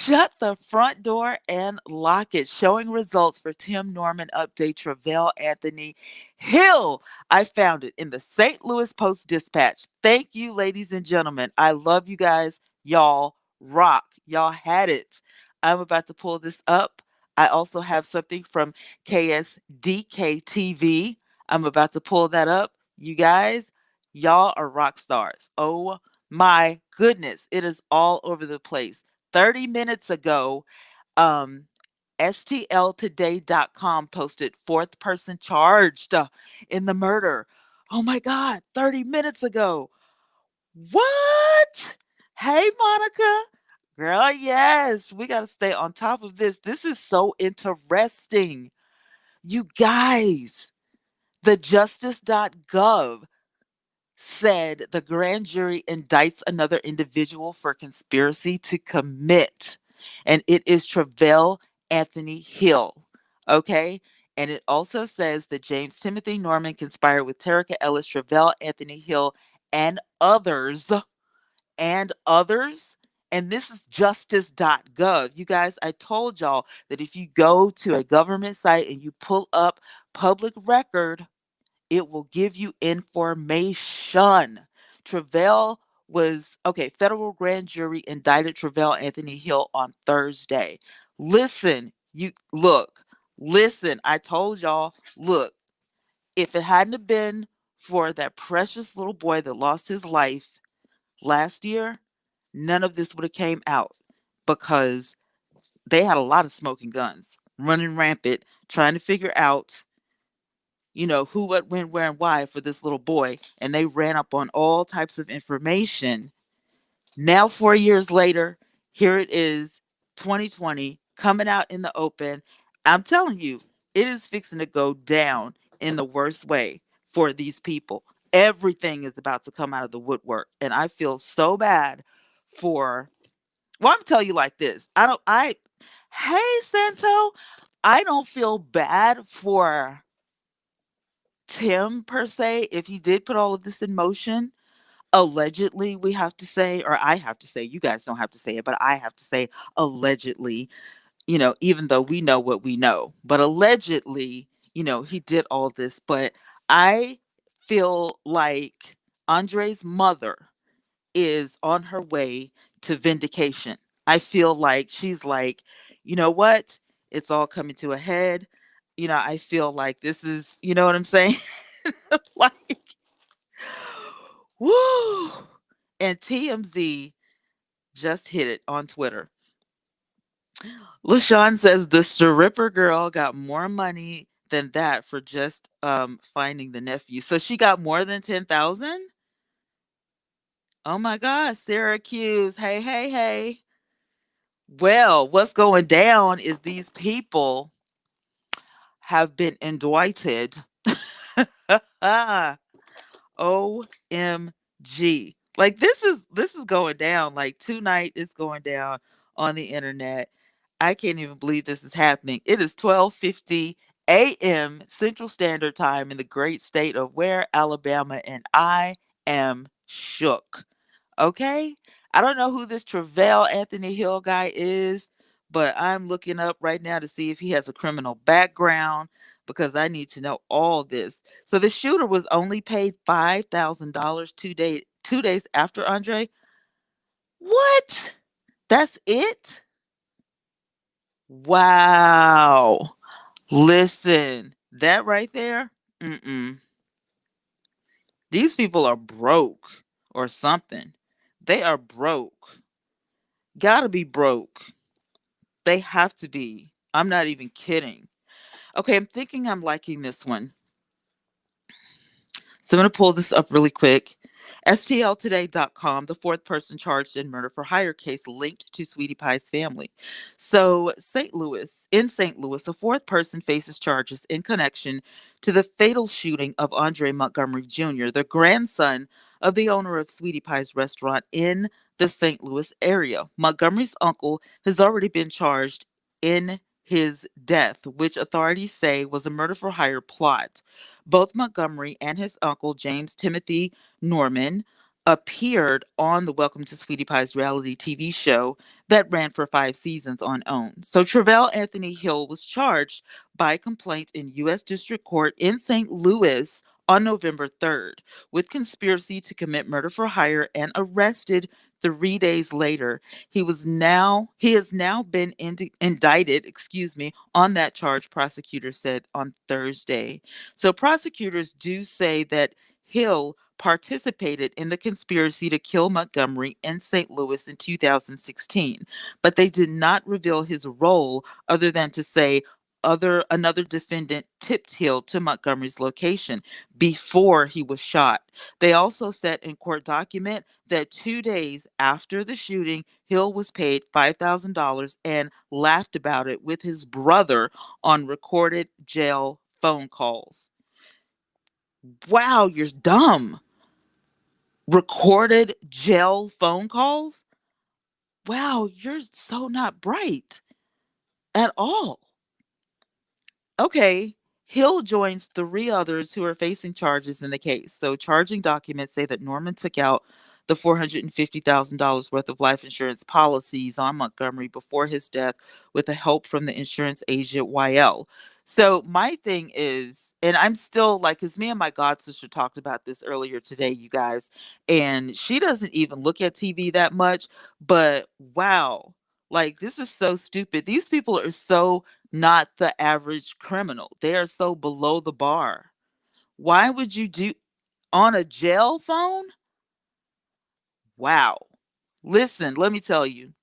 Shut the front door and lock it. Showing results for Tim Norman update Travell Anthony Hill. I found it in the St. Louis Post Dispatch. Thank you, ladies and gentlemen. I love you guys. Y'all rock. Y'all had it. I'm about to pull this up. I also have something from KSDK TV. I'm about to pull that up. You guys, y'all are rock stars. Oh my goodness. It is all over the place. 30 minutes ago, um, STLtoday.com posted fourth person charged in the murder. Oh my God, 30 minutes ago. What? Hey, Monica. Girl, yes, we got to stay on top of this. This is so interesting. You guys, the justice.gov said the grand jury indicts another individual for conspiracy to commit, and it is Travell Anthony Hill. Okay. And it also says that James Timothy Norman conspired with Terica Ellis, Travell Anthony Hill, and others, and others. And this is justice.gov. You guys, I told y'all that if you go to a government site and you pull up public record, it will give you information. Travell was okay. Federal grand jury indicted Travell Anthony Hill on Thursday. Listen, you look, listen. I told y'all, look, if it hadn't have been for that precious little boy that lost his life last year, none of this would have came out because they had a lot of smoking guns running rampant, trying to figure out who, what, when, where, and why for this little boy. And they ran up on all types of information. Now, 4 years later, here it is, 2020, coming out in the open. I'm telling you, it is fixing to go down in the worst way for these people. Everything is about to come out of the woodwork. And I feel so bad for, well, I'm telling you like this. Hey, Santo, I don't feel bad for Tim per se, if he did put all of this in motion, allegedly, we have to say, or I have to say, you guys don't have to say it, but I have to say, allegedly, even though we know what we know, but allegedly, he did all this. But I feel like Andre's mother is on her way to vindication. I feel like she's like, you know what? It's all coming to a head. I feel like this is, you know what I'm saying? Like, woo. And TMZ just hit it on Twitter. LaShawn says the stripper girl got more money than that for just finding the nephew. So she got more than 10,000? Oh my God, Syracuse. Hey, hey, hey. Well, what's going down is these people have been indicted. OMG. Like this is going down. Like tonight is going down on the internet. I can't even believe this is happening. It is 12:50 a.m. Central Standard Time in the great state of where Alabama, and I am shook. Okay? I don't know who this Travell Anthony Hill guy is, but I'm looking up right now to see if he has a criminal background because I need to know all this. So the shooter was only paid $5,000 two days after Andre. What? That's it? Wow. Listen, that right there, mm-mm. These people are broke or something. They are broke. Gotta be broke. They have to be. I'm not even kidding. Okay, I'm thinking I'm liking this one. So I'm going to pull this up really quick. STLtoday.com, the fourth person charged in murder for hire case linked to Sweetie Pie's family. So, in St. Louis, a fourth person faces charges in connection to the fatal shooting of Andre Montgomery Jr., the grandson of the owner of Sweetie Pie's restaurant in the St. Louis area. Montgomery's uncle has already been charged in his death, which authorities say was a murder for hire plot. Both Montgomery and his uncle, James Timothy Norman, appeared on the Welcome to Sweetie Pie's reality TV show that ran for 5 seasons on OWN. So Travell Anthony Hill was charged by complaint in U.S. District Court in St. Louis on November 3rd with conspiracy to commit murder for hire and arrested 3 days later. He has now been indicted, on that charge, prosecutors said on Thursday. So prosecutors do say that Hill participated in the conspiracy to kill Montgomery in St. Louis in 2016, but they did not reveal his role other than to say another defendant tipped Hill to Montgomery's location before he was shot. They also said in court document that 2 days after the shooting, Hill was paid $5,000 and laughed about it with his brother on recorded jail phone calls. Wow, you're dumb. Recorded jail phone calls? Wow, you're so not bright at all. Okay, Hill joins 3 others who are facing charges in the case. So, charging documents say that Norman took out the $450,000 worth of life insurance policies on Montgomery before his death with the help from the insurance agent YL. So, my thing is, and I'm still like, because me and my god sister talked about this earlier today, you guys, and she doesn't even look at TV that much, but wow, like, this is so stupid. These people are so not the average criminal. They are so below the bar. Why would you do on a jail phone? Wow. Listen, let me tell you.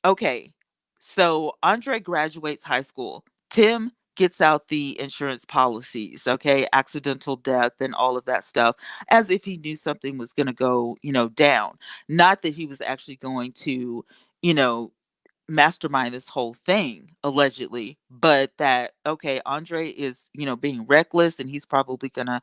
Okay. So Andre graduates high school. Tim gets out the insurance policies, okay? Accidental death and all of that stuff, as if he knew something was going to go, down. Not that he was actually going to, you know, mastermind this whole thing allegedly, but that okay, Andre is being reckless and he's probably gonna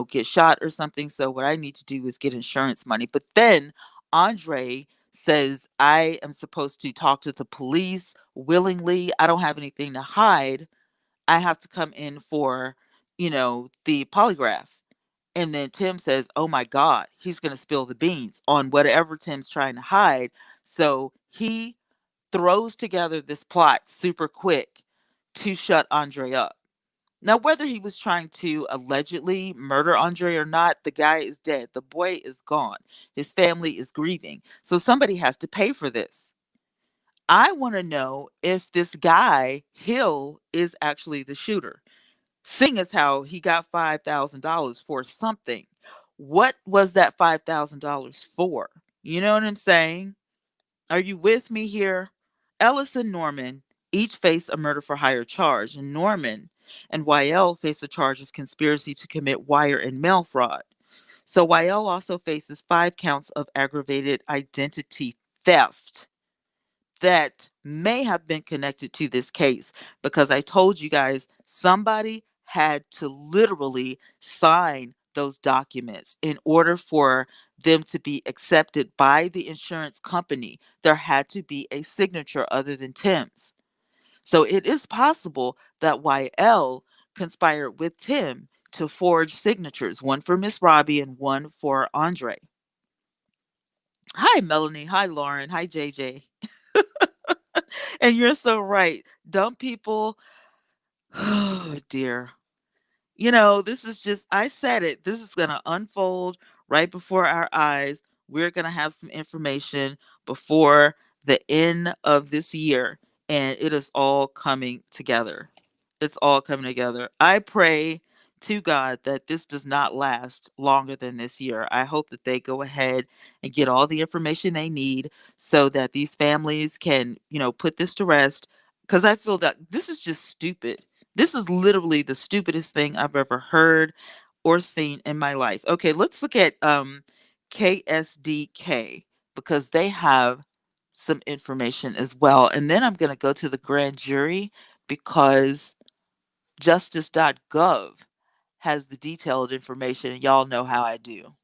get shot or something, so what I need to do is get insurance money. But then Andre says I am supposed to talk to the police willingly. I don't have anything to hide. I have to come in for the polygraph. And then Tim says, oh my god, he's going to spill the beans on whatever Tim's trying to hide. So he throws together this plot super quick to shut Andre up. Now, whether he was trying to allegedly murder Andre or not, the guy is dead. The boy is gone. His family is grieving. So somebody has to pay for this. I want to know if this guy, Hill, is actually the shooter. Seeing as how he got $5,000 for something. What was that $5,000 for? You know what I'm saying? Are you with me here? Ellis and Norman each face a murder for hire charge, and Norman and YL face a charge of conspiracy to commit wire and mail fraud. So YL also faces 5 counts of aggravated identity theft that may have been connected to this case because I told you guys somebody had to literally sign those documents in order for them to be accepted by the insurance company. There had to be a signature other than Tim's. So it is possible that YL conspired with Tim to forge signatures, one for Miss Robbie and one for Andre. Hi, Melanie. Hi, Lauren. Hi, JJ. And you're so right. Dumb people, oh dear. This is just, I said it. This is going to unfold right before our eyes. We're going to have some information before the end of this year, and it is all coming together. It's all coming together. I pray to God that this does not last longer than this year. I hope that they go ahead and get all the information they need so that these families can, put this to rest. Because I feel that this is just stupid. This is literally the stupidest thing I've ever heard or seen in my life. Okay, let's look at KSDK because they have some information as well. And then I'm going to go to the grand jury because justice.gov has the detailed information, and y'all know how I do.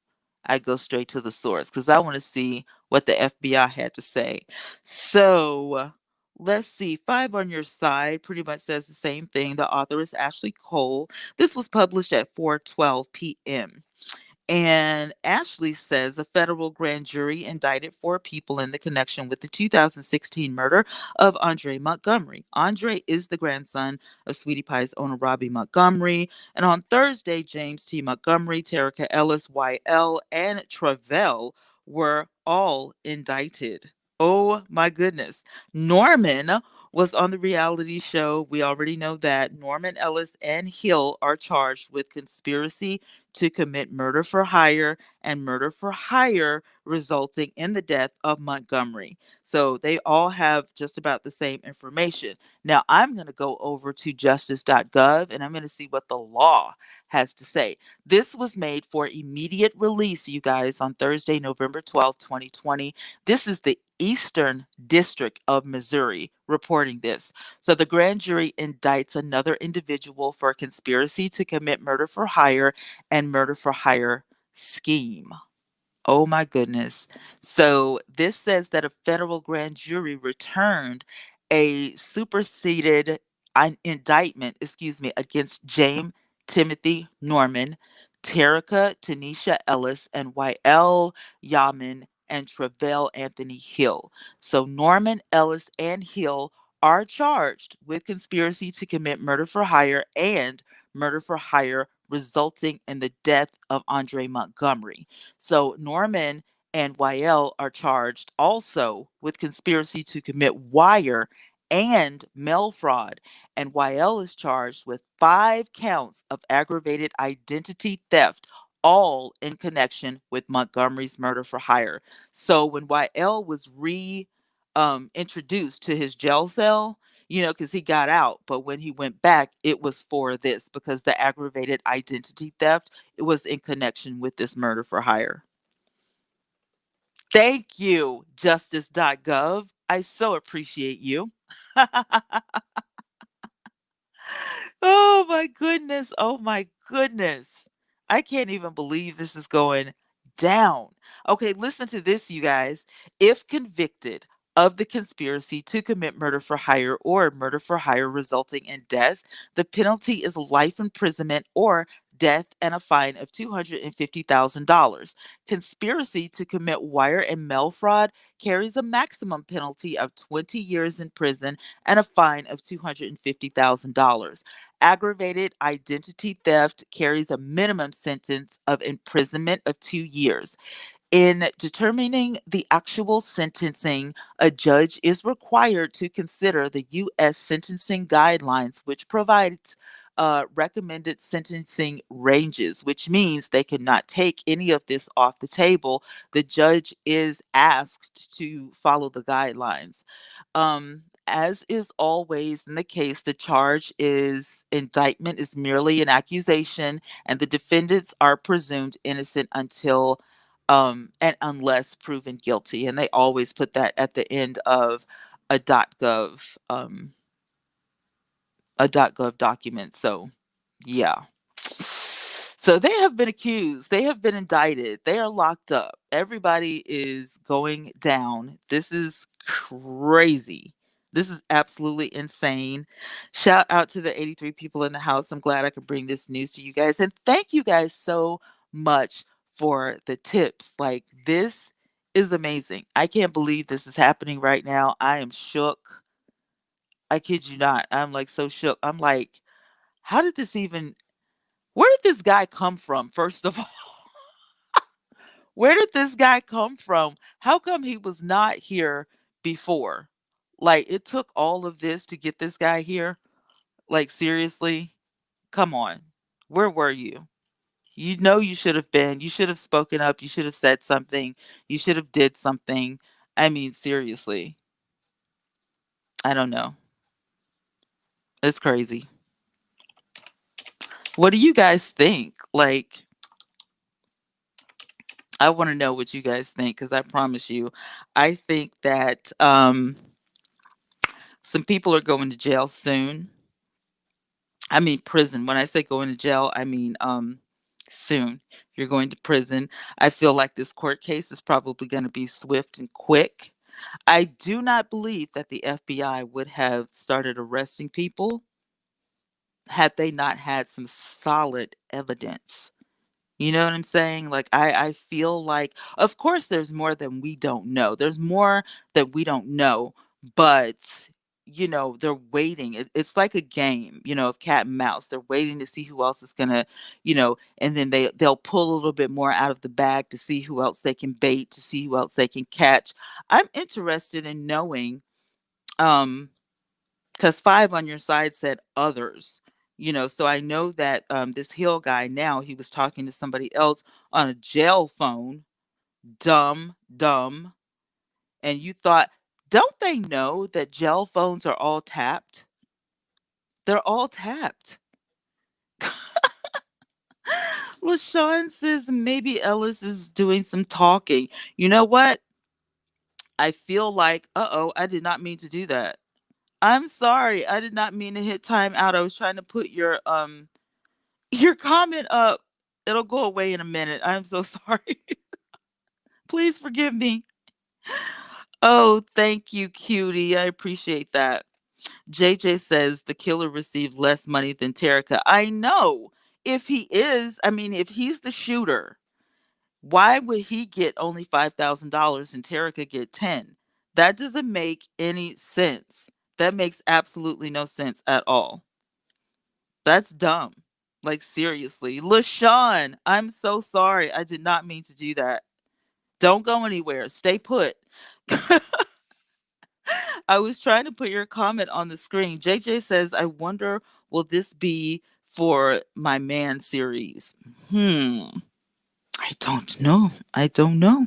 I go straight to the source because I want to see what the FBI had to say. So let's see. Five on Your Side pretty much says the same thing. The author is Ashley Cole. This was published at 4:12 p.m. And Ashley says a federal grand jury indicted four people in the connection with the 2016 murder of Andre Montgomery. Andre is the grandson of Sweetie Pie's owner Robbie Montgomery. And on Thursday, James T. Montgomery, Terica Ellis, YL, and Travell were all indicted. Oh my goodness. Norman was on the reality show. We already know that. Norman Ellis and Hill are charged with conspiracy to commit murder for hire and murder for hire, resulting in the death of Montgomery. So they all have just about the same information. Now, I'm going to go over to justice.gov and I'm going to see what the law has to say. This was made for immediate release, you guys, on Thursday, November 12th, 2020. This is the Eastern District of Missouri reporting this. So the grand jury indicts another individual for conspiracy to commit murder for hire and murder for hire scheme. Oh my goodness. So this says that a federal grand jury returned a superseded indictment, against James Timothy Norman, Terica Tanisha Ellis, and YL Yaman and Travell Anthony Hill. So Norman, Ellis, and Hill are charged with conspiracy to commit murder for hire and murder for hire resulting in the death of Andre Montgomery. So Norman and YL are charged also with conspiracy to commit wire and mail fraud. And YL is charged with 5 counts of aggravated identity theft, all in connection with Montgomery's murder for hire. So when YL was introduced to his jail cell, because he got out, but when he went back, it was for this because the aggravated identity theft, it was in connection with this murder for hire. Thank you, justice.gov. I so appreciate you. Oh my goodness. Oh my goodness. I can't even believe this is going down. Okay, listen to this, you guys. If convicted of the conspiracy to commit murder for hire or murder for hire resulting in death, the penalty is life imprisonment or death and a fine of $250,000. Conspiracy to commit wire and mail fraud carries a maximum penalty of 20 years in prison and a fine of $250,000. Aggravated identity theft carries a minimum sentence of imprisonment of 2 years. In determining the actual sentencing, a judge is required to consider the U.S. sentencing guidelines, which provides recommended sentencing ranges, which means they cannot take any of this off the table. The judge is asked to follow the guidelines. As is always in the case, the charge is indictment is merely an accusation, and the defendants are presumed innocent until and unless proven guilty. And they always put that at the end of a .gov document. So yeah. So they have been accused. They have been indicted. They are locked up. Everybody is going down. This is crazy. This is absolutely insane. Shout out to the 83 people in the house. I'm glad I could bring this news to you guys. And thank you guys so much for the tips. Like, this is amazing. I can't believe this is happening right now. I am shook. I kid you not. I'm like so shook. I'm like, how did this even where did this guy come from, first of all? Where did this guy come from? How come he was not here before? Like, it took all of this to get this guy here? Like, seriously? Come on. Where were you? You should have been. You should have spoken up. You should have said something. You should have did something. I mean, seriously. I don't know. It's crazy. What do you guys think? Like, I wanna know what you guys think because I promise you, I think that, some people are going to jail soon. I mean prison. When I say going to jail, I mean, soon. You're going to prison. I feel like this court case is probably gonna be swift and quick. I do not believe that the FBI would have started arresting people had they not had some solid evidence. You know what I'm saying? Like, I feel like of course, there's more than we don't know. There's more that we don't know, but, they're waiting. It's like a game, of cat and mouse. They're waiting to see who else is gonna, and then they'll pull a little bit more out of the bag to see who else they can bait, to see who else they can catch. I'm interested in knowing, um 'cause 5 on your side said others, so I know that, this Hill guy now, he was talking to somebody else on a jail phone, dumb, dumb, and you thought, don't they know that jail phones are all tapped? They're all tapped. LaShawn says maybe Ellis is doing some talking. You know what? I feel like, uh-oh, I did not mean to do that. I'm sorry. I did not mean to hit time out. I was trying to put your comment up. It'll go away in a minute. I'm so sorry. Please forgive me. Oh, thank you, cutie. I appreciate that. JJ says the killer received less money than Terica. I know. If he is, I mean, if he's the shooter, why would he get only $5,000 and Terica get 10? That doesn't make any sense. That makes absolutely no sense at all. That's dumb. Like, seriously. LaShawn, I'm so sorry. I did not mean to do that. Don't go anywhere. Stay put. I was trying to put your comment on the screen. JJ says, I wonder, will this be for my man series? I don't know. I don't know.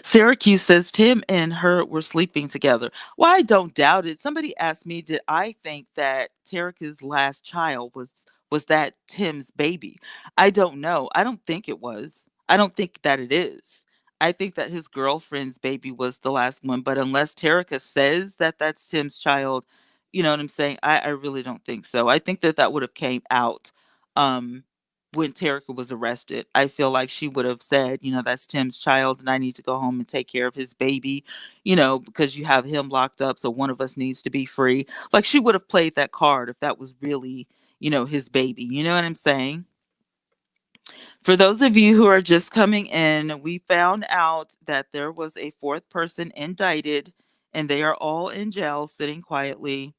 Syracuse says Tim and her were sleeping together. Well, I don't doubt it. Somebody asked me, did I think that Terica's last child was that Tim's baby? I don't know. I don't think it was. I don't think that it is. I think that his girlfriend's baby was the last one, but unless Terica says that that's Tim's child, you know what I'm saying? I really don't think so. I think that that would have came out um when Terica was arrested. I feel like she would have said, "That's Tim's child, and I need to go home and take care of his baby, because you have him locked up, so one of us needs to be free." Like, she would have played that card if that was really, his baby. You know what I'm saying? For those of you who are just coming in, we found out that there was a fourth person indicted, and they are all in jail sitting quietly.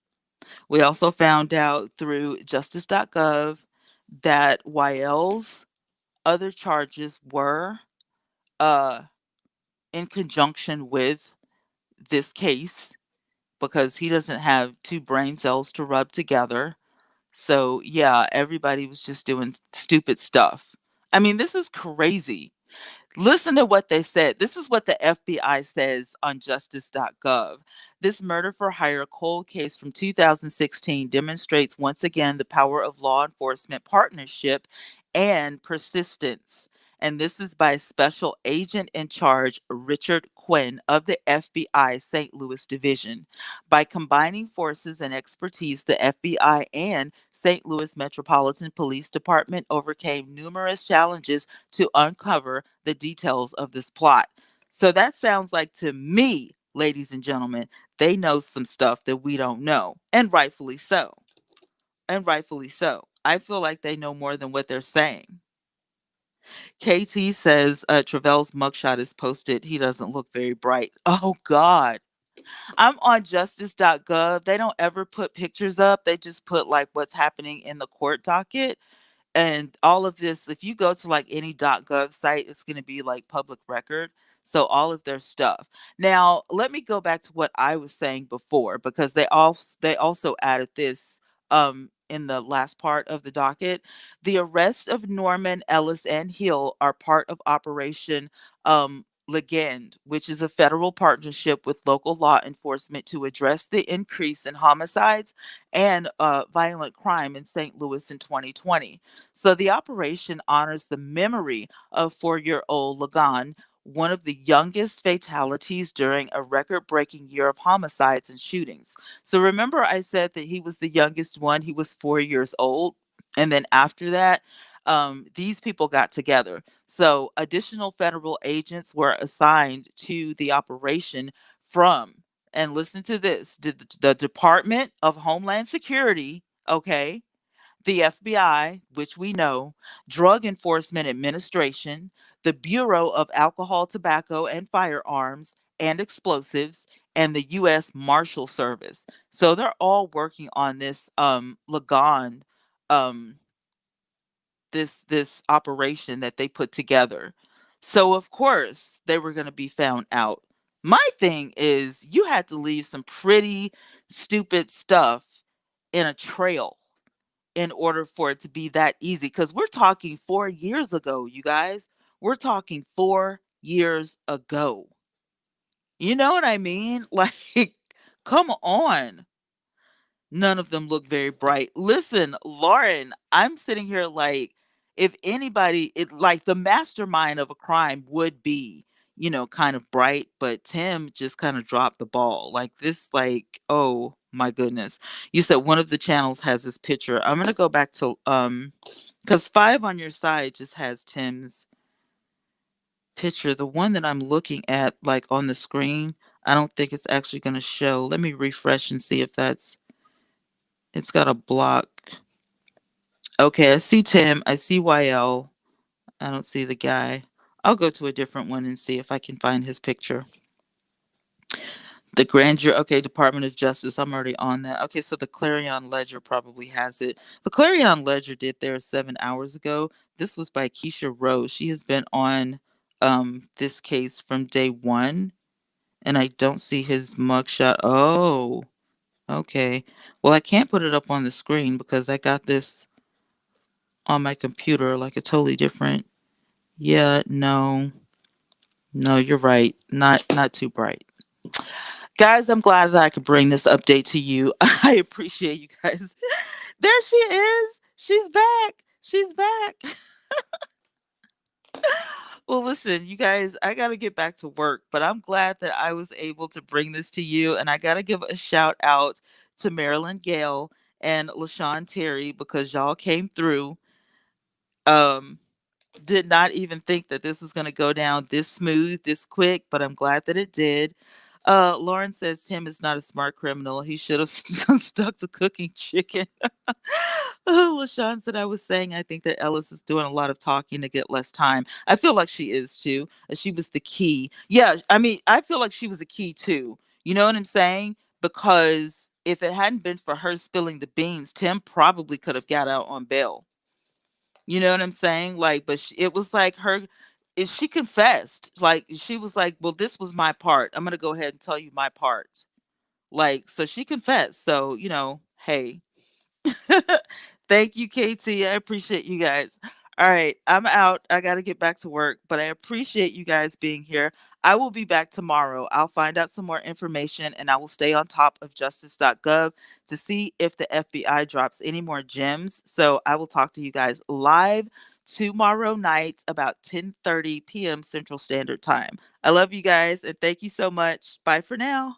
We also found out through justice.gov that Yel's other charges were, uh, in conjunction with this case because he doesn't have 2 brain cells to rub together. So, yeah, everybody was just doing stupid stuff. I mean, this is crazy. Listen to what they said. This is what the FBI says on justice.gov. This murder for hire cold case from 2016 demonstrates once again the power of law enforcement partnership and persistence. And this is by Special Agent in Charge Richard Quinn of the FBI St. Louis Division. By combining forces and expertise, the FBI and St. Louis Metropolitan Police Department overcame numerous challenges to uncover the details of this plot. So that sounds like to me, ladies and gentlemen, they know some stuff that we don't know, and rightfully so. And rightfully so. I feel like they know more than what they're saying. KT says Travel's mugshot is posted. He doesn't look very bright. Oh, God. I'm on justice.gov. They don't ever put pictures up. They just put like what's happening in the court docket. And all of this, if you go to like any .gov site, it's going to be like public record. So all of their stuff. Now, let me go back to what I was saying before because they also added this in the last part of the docket. The arrest of Norman, Ellis, and Hill are part of Operation Legend, which is a federal partnership with local law enforcement to address the increase in homicides and violent crime in St. Louis in 2020. So the operation honors the memory of 4-year-old Lagan, one of the youngest fatalities during a record breaking year of homicides and shootings. So remember, I said that he was the youngest one, he was 4 years old. And then after that, these people got together. So additional federal agents were assigned to the operation from, and listen to this, the Department of Homeland Security, okay, The FBI, which we know, Drug Enforcement Administration, the Bureau of Alcohol, Tobacco, and Firearms and Explosives, and the U.S. Marshal Service. So they're all working on this Lagon, um, this operation that they put together. So of course they were going to be found out. My thing is, you had to leave some pretty stupid stuff in a trail in order for it to be that easy, because we're talking 4 years ago, you guys. We're talking 4 years ago. You know what I mean? Like, come on. None of them look very bright. Listen, Lauren, I'm sitting here like, if anybody, it like the mastermind of a crime would be, kind of bright, but Tim just kind of dropped the ball. Like this, like, oh my goodness. You said one of the channels has this picture. I'm gonna go back to because five on your side just has Tim's picture. The one that I'm looking at, like on the screen, I don't think it's actually gonna show. Let me refresh and see if it's got a block. Okay, I see Tim. I see YL. I don't see the guy. I'll go to a different one and see if I can find his picture. The grand jury. Okay, Department of Justice. I'm already on that. Okay, so the Clarion Ledger probably has it. The Clarion Ledger did theirs 7 hours ago. This was by Keisha Rose. She has been on this case from day one, and I don't see his mugshot. Oh, okay. Well, I can't put it up on the screen because I got this on my computer, like a totally different. Yeah, no. No, you're right. Not too bright. Guys, I'm glad that I could bring this update to you. I appreciate you guys. There she is. She's back. She's back. Well, listen, you guys, I got to get back to work, but I'm glad that I was able to bring this to you. And I got to give a shout out to Marilyn Gale and LaShawn Terry because y'all came through. Um, did not even think that this was going to go down this smooth, this quick, but I'm glad that it did. Lauren says Tim is not a smart criminal. He should have stuck to cooking chicken. LaShawn said, I was saying, I think that Ellis is doing a lot of talking to get less time. I feel like she is too. She was the key. Yeah, I mean, I feel like she was a key too. You know what I'm saying? Because if it hadn't been for her spilling the beans, Tim probably could have got out on bail. You know what I'm saying? Like, but it was like her is she confessed. Like she was like, "Well, this was my part. I'm going to go ahead and tell you my part." Like, so she confessed. So, hey. Thank you, KT. I appreciate you guys. All right, I'm out. I got to get back to work, but I appreciate you guys being here. I will be back tomorrow. I'll find out some more information and I will stay on top of justice.gov to see if the FBI drops any more gems. So I will talk to you guys live tomorrow night about 10:30 p.m. Central Standard Time. I love you guys and thank you so much. Bye for now.